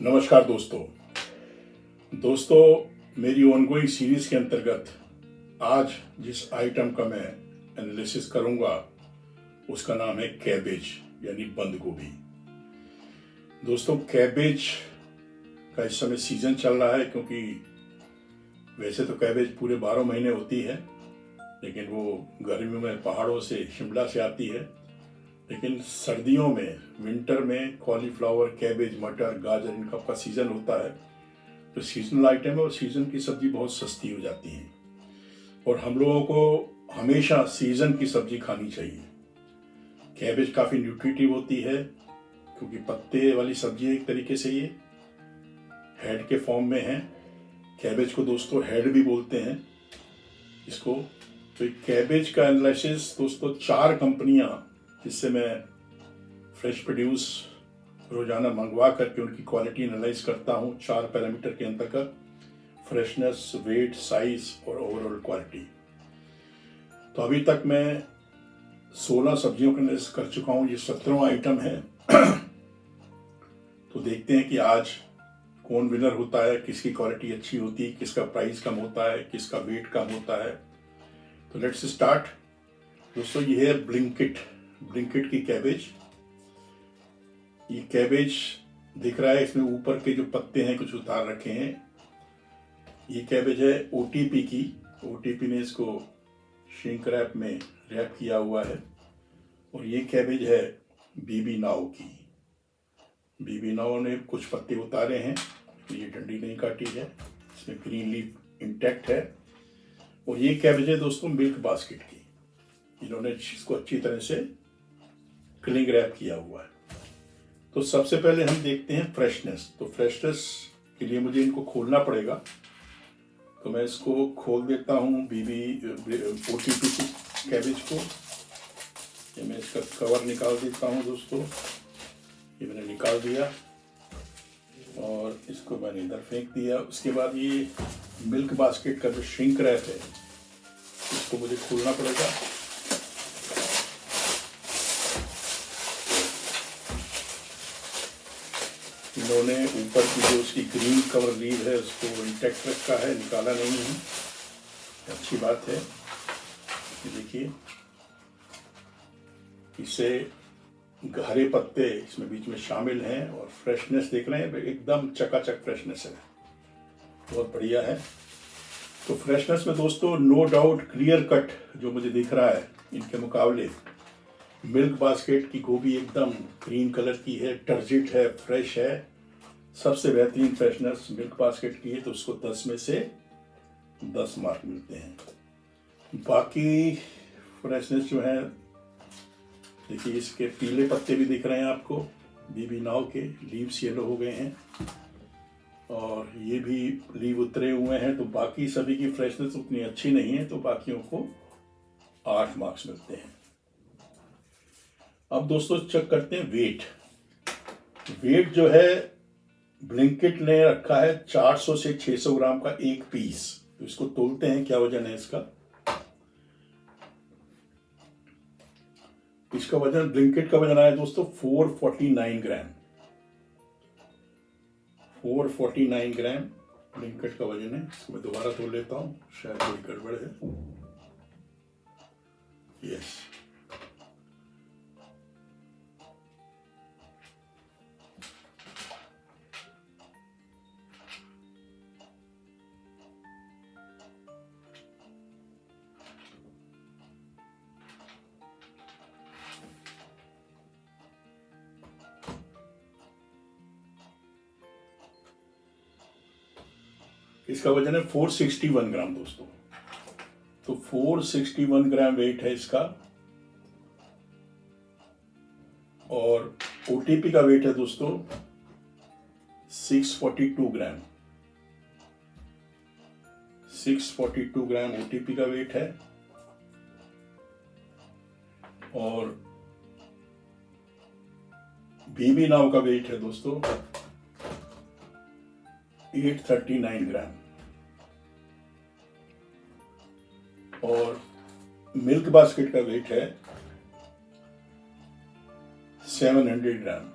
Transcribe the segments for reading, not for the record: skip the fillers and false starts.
नमस्कार दोस्तों मेरी ऑनगोइंग सीरीज के अंतर्गत आज जिस आइटम का मैं एनालिसिस करूंगा उसका नाम है कैबेज यानी बंद गोभी। दोस्तों कैबेज का इस समय सीजन चल रहा है, क्योंकि वैसे तो कैबेज पूरे 12 महीने होती है, लेकिन वो गर्मियों में पहाड़ों से शिमला से आती है। लेकिन सर्दियों में, विंटर में कॉलीफ्लावर, कैबेज, मटर, गाजर, इनका आपका सीजन होता है। तो सीजनल आइटम है और सीजन की सब्जी बहुत सस्ती हो जाती है और हम लोगों को हमेशा सीजन की सब्जी खानी चाहिए। कैबेज काफ़ी न्यूट्रिटिव होती है क्योंकि पत्ते वाली सब्जी है, एक तरीके से ये हेड के फॉर्म में है। कैबेज को दोस्तों हेड भी बोलते हैं इसको। तो कैबेज का एनालिसिस दोस्तों 4 कंपनियां जिससे मैं फ्रेश प्रोड्यूस रोजाना मंगवा करके उनकी क्वालिटी एनालाइज करता हूँ 4 पैरामीटर के अंतर्गत: फ्रेशनेस, वेट, साइज और ओवरऑल क्वालिटी। तो अभी तक मैं 16 सब्जियों का एनालिसिस कर चुका हूँ, ये 17वां आइटम है। तो देखते हैं कि आज कौन विनर होता है, किसकी क्वालिटी अच्छी होती है, किसका प्राइस कम होता है, किसका वेट कम होता है। तो लेट्स स्टार्ट। दोस्तों ये है ब्लिंकिट की कैबेज। ये कैबेज दिख रहा है, इसमें ऊपर के जो पत्ते हैं कुछ उतार रखे हैं। ये कैबेज है ओटीपी की। ओटीपी ने इसको श्रिंक रैप में रैप किया हुआ है। और ये कैबेज है बीबी नाव की। बीबी नाव ने कुछ पत्ते उतारे हैं, ये डंडी नहीं काटी है, इसमें ग्रीन लीफ इंटैक्ट है। और ये कैबेज है दोस्तों मिल्क बास्केट की। इन्होंने इसको अच्छी तरह से क्लिंग रैप किया हुआ है। तो सबसे पहले हम देखते हैं फ्रेशनेस। तो फ्रेशनेस के लिए मुझे इनको खोलना पड़ेगा, तो मैं इसको खोल देता हूँ ओटीपी की कैबेज को। ये मैं इसका कवर निकाल देता हूँ दोस्तों। ये मैंने निकाल दिया और इसको मैंने इधर फेंक दिया। उसके बाद ये मिल्क बास्केट का जो श्रिंक रैप है इसको मुझे खोलना पड़ेगा। इन्होंने ऊपर की जो उसकी ग्रीन कवर लीव है उसको इंटैक्ट रखा है, निकाला नहीं है, अच्छी बात है। ये देखिए, इससे हरे पत्ते इसमें बीच में शामिल हैं और फ्रेशनेस देख रहे हैं, एकदम चकाचक फ्रेशनेस है, बहुत बढ़िया है। तो फ्रेशनेस में दोस्तों नो डाउट क्लियर कट जो मुझे दिख रहा है इनके मुकाबले मिल्क बास्केट की गोभी एकदम ग्रीन कलर की है, टर्जिट है, फ्रेश है। सबसे बेहतरीन फ्रेशनेस मिल्क बास्केट की है, तो उसको 10 में से 10 मार्क मिलते हैं। बाकी फ्रेशनेस जो है, देखिए इसके पीले पत्ते भी दिख रहे हैं आपको, बीबी नाव के लीव्स येलो हो गए हैं और ये भी लीव उतरे हुए हैं। तो बाकी सभी की फ्रेशनेस उतनी अच्छी नहीं है, तो बाकियों को 8 मार्क्स मिलते हैं। अब दोस्तों चेक करते हैं वेट। वेट जो है ब्लिंकिट ने रखा है 400 से 600 ग्राम का एक पीस। तो इसको तोलते हैं, क्या वजन है इसका। इसका वजन, ब्लिंकिट का वजन आया दोस्तों 449 ग्राम। 449 ग्राम ब्लिंकिट का वजन है। इसको मैं दोबारा तोल लेता हूं, शायद कोई गड़बड़ है। यस, इसका वजन है 461 ग्राम दोस्तों। तो 461 ग्राम वेट है इसका। और ओटीपी का वेट है दोस्तों 642 ग्राम। 642 ग्राम ओटीपी का वेट है। और बीबी नाव का वेट है दोस्तों 839 ग्राम। और मिल्क बास्केट का वेट है 700 ग्राम।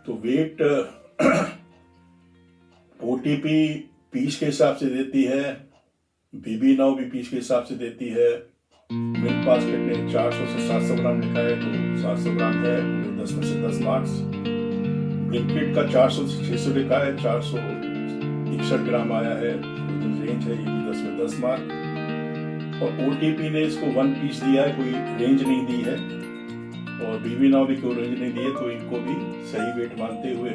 तो वेट ओटीपी पीस के हिसाब से देती है, बीबी नाउ भी पीस के हिसाब से देती है। मिल्क बास्केट ने 400 से 700 ग्राम लिखा है तो 700 ग्राम है, 10 में से 10 मार्क्स। ब्लिंकिट का 400 से 600 लिखा है, 461 ग्राम आया है, रेंज है, ये भी 10 में 10 मार्क। और ओटीपी ने इसको 1 पीस दिया है, कोई रेंज नहीं दी है, और बीबी नाउ भी कोई रेंज नहीं दी है, तो इनको भी सही वेट मानते हुए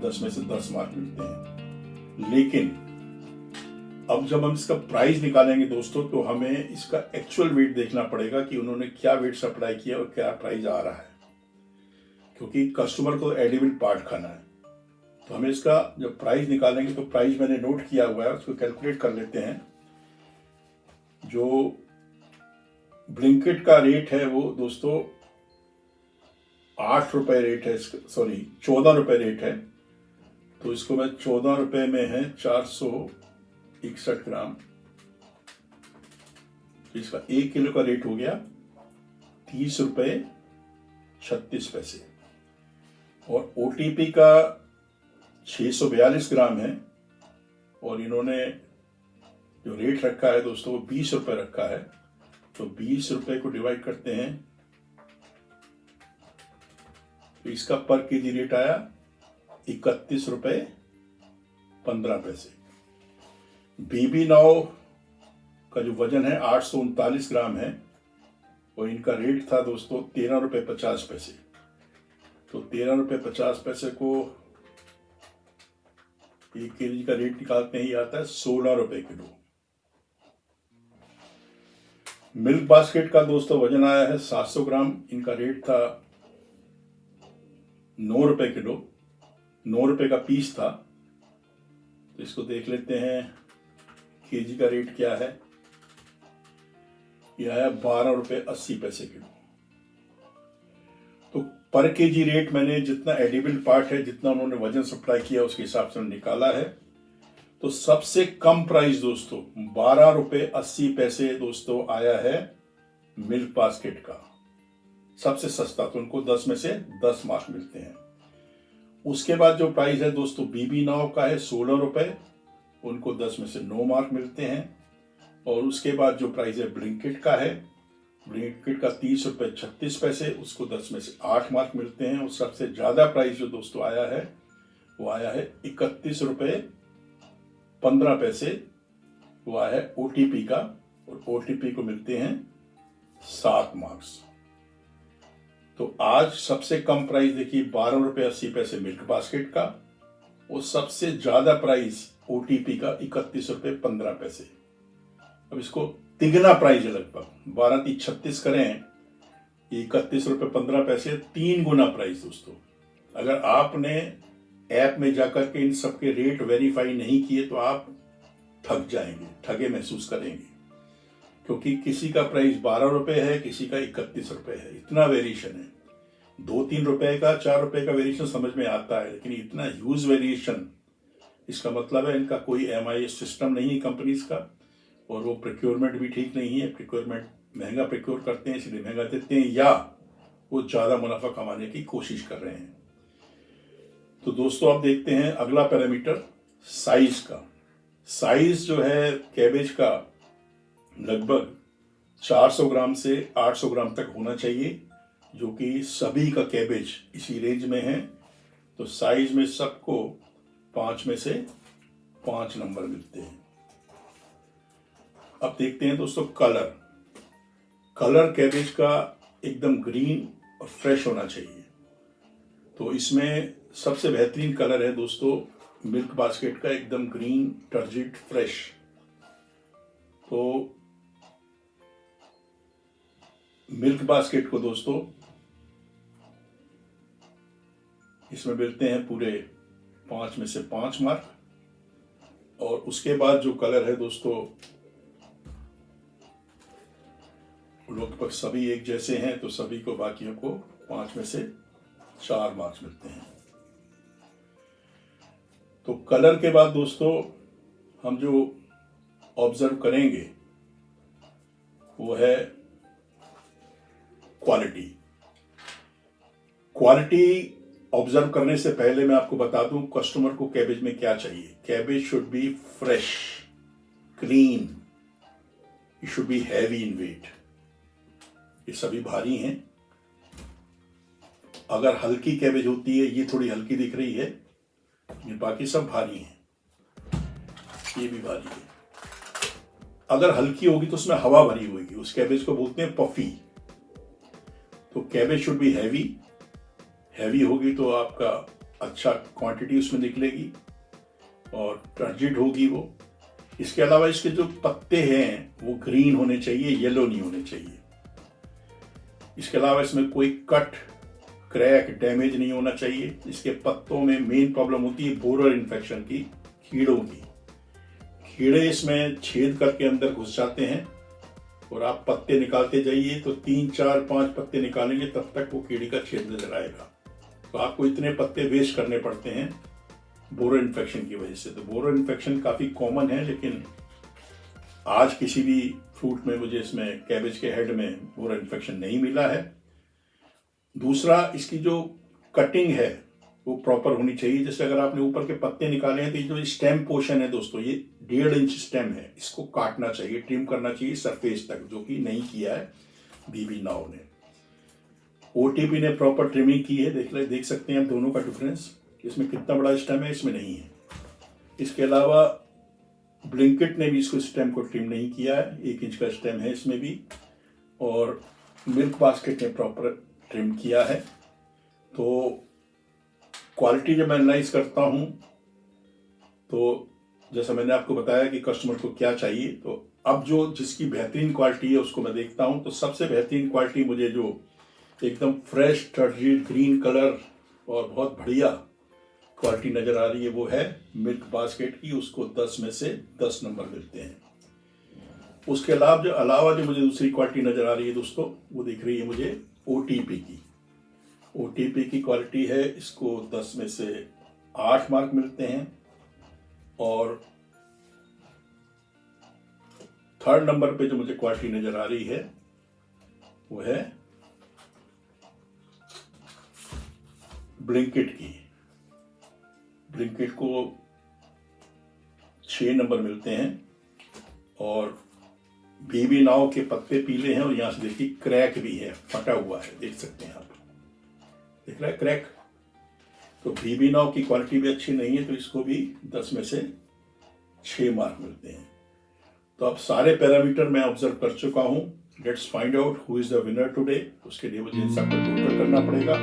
10 में से 10 मार्क मिलते हैं। लेकिन अब जब हम इसका प्राइस निकालेंगे दोस्तों, तो हमें इसका एक्चुअल वेट देखना पड़ेगा कि उन्होंने क्या वेट सप्लाई किया और क्या प्राइस आ रहा है, क्योंकि कस्टमर को एडिबल पार्ट खाना है। तो हमें इसका जब प्राइस निकालेंगे, तो प्राइस मैंने नोट किया हुआ है, उसको कैलकुलेट कर लेते हैं। जो ब्लिंकिट का रेट है वो दोस्तों 8 रुपए रेट है, सॉरी 14 रुपए रेट है। तो इसको मैं 14 रुपए में है 461 ग्राम, तो इसका 1 किलो का रेट हो गया 30 रुपए 36 पैसे। और ओटीपी का 642 ग्राम है, और इन्होंने जो रेट रखा है दोस्तों वो 20 रुपए रखा है। तो 20 रुपए को डिवाइड करते हैं, तो इसका पर केजी रेट आया 31 रुपए 15 पैसे। बीबी नाउ का जो वजन है 839 ग्राम है, और इनका रेट था दोस्तों 13 रुपए 50 पैसे। तो 13 रुपए 50 पैसे को 1 केजी का रेट निकालते ही आता है 16 रुपए किलो। मिल्क बास्केट का दोस्तों वजन आया है 700 ग्राम, इनका रेट था 9 रुपए किलो, 9 रुपए का पीस था। तो इसको देख लेते हैं केजी का रेट क्या है, यह आया 12 रुपए 80 पैसे किलो। तो पर केजी रेट मैंने जितना एडिबल पार्ट है, जितना उन्होंने वजन सप्लाई किया उसके हिसाब से निकाला है। तो सबसे कम प्राइस दोस्तों 12 रुपए 80 पैसे दोस्तों आया है मिल्क बास्केट का, सबसे सस्ता। तो उनको 10 में से 10 मार्क मिलते हैं। उसके बाद जो प्राइस है दोस्तों बीबी नाउ का है 16 रुपए, उनको 10 में से 9 मार्क मिलते हैं। और उसके बाद जो प्राइस है ब्लिंकिट का है, ब्लिंकिट का 30 रुपए 36 पैसे, उसको 10 में से 8 मार्क मिलते हैं। और सबसे ज्यादा प्राइस जो दोस्तों आया है वो आया है 31 रुपए 15 पैसे, वो आया है ओटीपी का, और ओटीपी को मिलते हैं 7 मार्क्स। तो आज सबसे कम प्राइस देखिए 12 रुपए 80 पैसे मिल्क बास्केट का, और सबसे ज्यादा प्राइस ओटीपी का 31 रुपए 15 पैसे। अब इसको तिगना प्राइस है, लगभग 12×3 = 36 करें, 31 रुपए 15 पैसे, 3 गुना प्राइस दोस्तों। अगर आपने ऐप में जाकर के इन सबके रेट वेरीफाई नहीं किए तो आप ठग जाएंगे, ठगे महसूस करेंगे, क्योंकि किसी का प्राइस 12 रुपए है, किसी का 31 रुपए है, इतना वेरिएशन है। 2-3 रुपए का 4 रुपए का वेरिएशन समझ में आता है, लेकिन इतना ह्यूज वेरिएशन, इसका मतलब है इनका कोई MIS सिस्टम नहीं है कंपनीज का, और वो प्रोक्योरमेंट भी ठीक नहीं है। प्रोक्योरमेंट महंगा प्रोक्योर करते हैं इसलिए महंगा देते हैं, या वो ज्यादा मुनाफा कमाने की कोशिश कर रहे हैं। तो दोस्तों आप देखते हैं अगला पैरामीटर साइज का। साइज जो है कैबेज का लगभग 400 ग्राम से 800 ग्राम तक होना चाहिए, जो कि सभी का कैबेज इसी रेंज में है। तो साइज में सबको 5 में से 5 नंबर मिलते हैं। अब देखते हैं दोस्तों कलर। कलर कैबेज का एकदम ग्रीन और फ्रेश होना चाहिए। तो इसमें सबसे बेहतरीन कलर है दोस्तों मिल्क बास्केट का, एकदम ग्रीन टर्जिड फ्रेश। तो मिल्क बास्केट को दोस्तों इसमें मिलते हैं पूरे 5 में से 5 मार्क। और उसके बाद जो कलर है दोस्तों लगभग सभी एक जैसे हैं, तो सभी को बाकियों को 5 में से 4 मार्क्स मिलते हैं। तो कलर के बाद दोस्तों हम जो ऑब्जर्व करेंगे वो है क्वालिटी। क्वालिटी ऑब्जर्व करने से पहले मैं आपको बता दूं कस्टमर को कैबेज में क्या चाहिए। Cabbage should be fresh, clean, it should be heavy in weight. ये सभी भारी हैं। अगर हल्की कैबेज होती है, ये थोड़ी हल्की दिख रही है, ये बाकी सब भारी हैं। ये भी भारी है। अगर हल्की होगी तो उसमें हवा भरी होगी, उस कैबेज को बोलते हैं पफी। तो cabbage should be heavy. Heavy होगी तो आपका अच्छा क्वांटिटी उसमें निकलेगी और टर्जिड होगी वो। इसके अलावा इसके जो पत्ते हैं वो ग्रीन होने चाहिए, येलो नहीं होने चाहिए। इसके अलावा इसमें कोई कट, क्रैक, डैमेज नहीं होना चाहिए। इसके पत्तों में मेन प्रॉब्लम होती है बोरर इन्फेक्शन की, कीड़ों की। कीड़े इसमें छेद करके अंदर घुस जाते हैं और आप पत्ते निकालते जाइए तो 3, 4, 5 पत्ते निकालेंगे तब तक वो कीड़ी का छेद नजर आएगा। तो आपको इतने पत्ते वेस्ट करने पड़ते हैं बोरर इन्फेक्शन की वजह से। तो बोरर इन्फेक्शन काफ़ी कॉमन है, लेकिन आज किसी भी फ्रूट में मुझे इसमें कैबेज के हेड में बोरर इन्फेक्शन नहीं मिला है। दूसरा, इसकी जो कटिंग है वो प्रॉपर होनी चाहिए। जैसे अगर आपने ऊपर के पत्ते निकाले हैं तो ये जो स्टेम पोर्शन है दोस्तों, ये 1.5 इंच स्टेम है, इसको काटना चाहिए, ट्रिम करना चाहिए सरफेस तक, जो कि नहीं किया है बीबी नाउ ने। ओटीपी ने प्रॉपर ट्रिमिंग की है। देख सकते हैं आप दोनों का डिफरेंस, इसमें कितना बड़ा स्टेम है, इसमें नहीं है। इसके अलावा ब्लिंकिट ने भी इसको स्टेम को ट्रिम नहीं किया है, 1 इंच का स्टेम है इसमें भी। और मिल्क बास्केट ने प्रॉपर ट्रिम किया है। तो क्वालिटी जब मैं एनालाइज करता हूँ तो जैसा मैंने आपको बताया कि कस्टमर को क्या चाहिए, तो अब जो जिसकी बेहतरीन क्वालिटी है उसको मैं देखता हूँ। तो सबसे बेहतरीन क्वालिटी मुझे जो एकदम फ्रेश, टर्जिड, ग्रीन कलर और बहुत बढ़िया क्वालिटी नज़र आ रही है वो है मिल्क बास्केट की। उसको 10 में से 10 नंबर मिलते हैं। उसके अलावा जो मुझे दूसरी क्वालिटी नज़र आ रही है दोस्तों, वो दिख रही है मुझे ओटीपी की। ओटीपी की क्वालिटी है, इसको 10 में से 8 मार्क मिलते हैं। और थर्ड नंबर पे जो मुझे क्वालिटी नज़र आ रही है वो है ब्लिंकिट की। ब्लिंकिट को 6 नंबर मिलते हैं। और बीबी नाव के पत्ते पीले हैं और यहां से देखिए क्रैक भी है, फटा हुआ है, देख सकते हैं आप, दिख रहा है क्रैक। तो बीबी नाव की क्वालिटी भी अच्छी नहीं है, तो इसको भी 10 में से 6 मार्क मिलते हैं। तो अब सारे पैरामीटर मैं ऑब्जर्व कर चुका हूं। Let's find out who is the winner today. उसके लिए मुझे इन सबका टोटल करना पड़ेगा।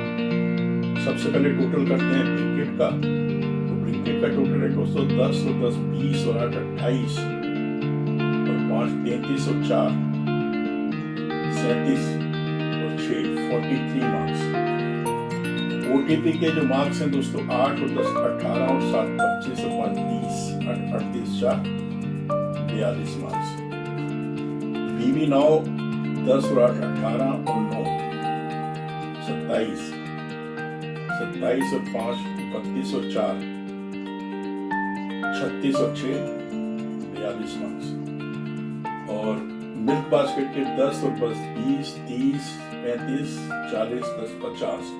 सबसे पहले टोटल करते हैं ब्लिंकिट का। तो ब्लिंकिट का टोटल है दोस्तों 10 और 10 20 और 8 28 और 5 33 और 4 37 और 6 43 मार्क्स। ओटीपी के जो मार्क्स हैं दोस्तों 8 और 10 18 और 7 25 और 5 30 8 38 4 42 मार्क्स। बीबी नाउ 10 और 8 18 और 9 27 27 और 5 32 और 4 36 और 6 42 मार्क्स। और मिल्क बास्केट के 10 और 20 30 35 40 10 50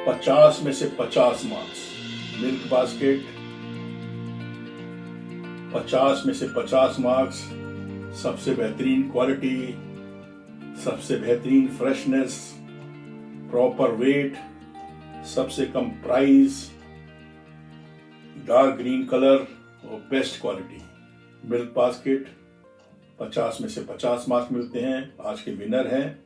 50 में से 50 मार्क्स। मिल्क बास्केट 50 में से 50 मार्क्स। सबसे बेहतरीन क्वालिटी, सबसे बेहतरीन फ्रेशनेस, प्रॉपर वेट, सबसे कम प्राइस, डार्क ग्रीन कलर और बेस्ट क्वालिटी। मिल्क बास्केट 50 में से 50 मार्क्स मिलते हैं, आज के विनर हैं।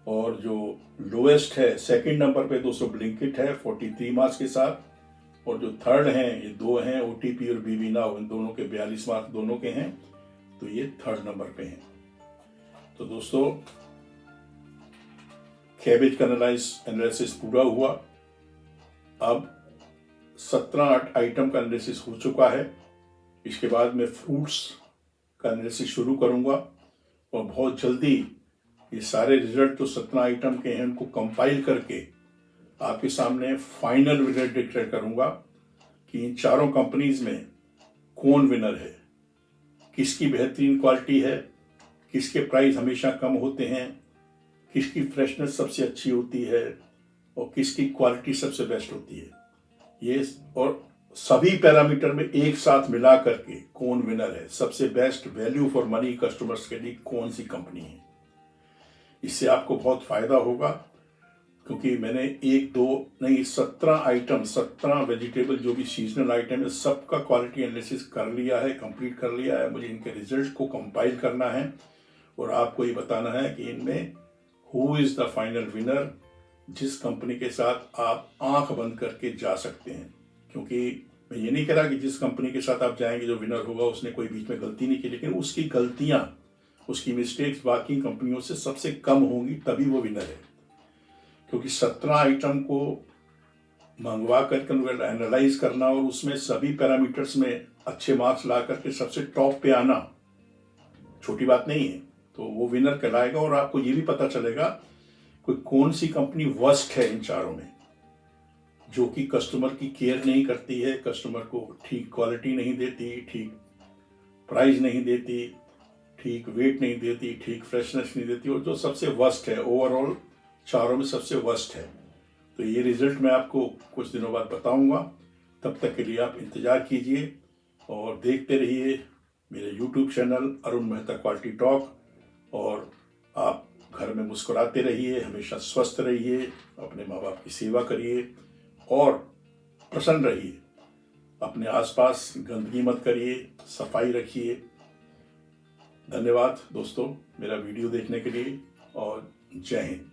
और जो लोएस्ट है सेकंड नंबर पे दोस्तों ब्लिंकिट है 43 मार्क्स के साथ। और जो थर्ड हैं ये 2 हैं ओटीपी और बीबी नाउ, इन दोनों के 42 मार्क्स दोनों के हैं, तो ये थर्ड नंबर पे हैं। तो दोस्तों कैबेज का एनालिसिस पूरा हुआ। अब 17 आइटम का एनालिसिस हो चुका है। इसके बाद मैं फ्रूट्स का एनालिसिस शुरू करूंगा और बहुत जल्दी ये सारे रिजल्ट जो 17 आइटम के हैं उनको कंपाइल करके आपके सामने फाइनल विनर डिक्लेयर करूंगा कि इन चारों कंपनीज में कौन विनर है, किसकी बेहतरीन क्वालिटी है, किसके प्राइस हमेशा कम होते हैं, किसकी फ्रेशनेस सबसे अच्छी होती है और किसकी क्वालिटी सबसे बेस्ट होती है, ये और सभी पैरामीटर में एक साथ मिला करके कौन विनर है, सबसे best value for money customers के लिए कौन सी कंपनी है। इससे आपको बहुत फायदा होगा, क्योंकि मैंने 1 2 नहीं 17 आइटम, 17 वेजिटेबल जो भी सीजनल आइटम है सबका क्वालिटी एनालिसिस कर लिया है, कंप्लीट कर लिया है। मुझे इनके रिजल्ट को कंपाइल करना है और आपको ये बताना है कि इनमें who is the final winner, जिस कंपनी के साथ आप आंख बंद करके जा सकते हैं। क्योंकि मैं ये नहीं कह रहा कि जिस कंपनी के साथ आप जाएंगे जो विनर होगा उसने कोई बीच में गलती नहीं की, लेकिन उसकी गलतियां, उसकी मिस्टेक्स बाकी कंपनियों से सबसे कम होंगी, तभी वो विनर है। क्योंकि 17 आइटम को मंगवा करके एनालाइज करना और उसमें सभी पैरामीटर्स में अच्छे मार्क्स ला करके सबसे टॉप पे आना छोटी बात नहीं है। तो वो विनर कहलाएगा। और आपको ये भी पता चलेगा कोई कौन सी कंपनी वर्स्ट है इन चारों में, जो कि कस्टमर की केयर नहीं करती है, कस्टमर को ठीक क्वालिटी नहीं देती, ठीक प्राइस नहीं देती, ठीक वेट नहीं देती, ठीक फ्रेशनेस नहीं देती, और जो सबसे वर्स्ट है ओवरऑल चारों में सबसे वर्स्ट है। तो ये रिजल्ट मैं आपको कुछ दिनों बाद बताऊंगा। तब तक के लिए आप इंतज़ार कीजिए और देखते रहिए मेरे YouTube channel Arun Mehta quality talk. और आप घर में मुस्कुराते रहिए, हमेशा स्वस्थ रहिए, अपने माँ बाप की सेवा करिए और प्रसन्न रहिए। अपने आसपास गंदगी मत करिए, सफाई रखिए। धन्यवाद दोस्तों मेरा वीडियो देखने के लिए, और जय हिंद।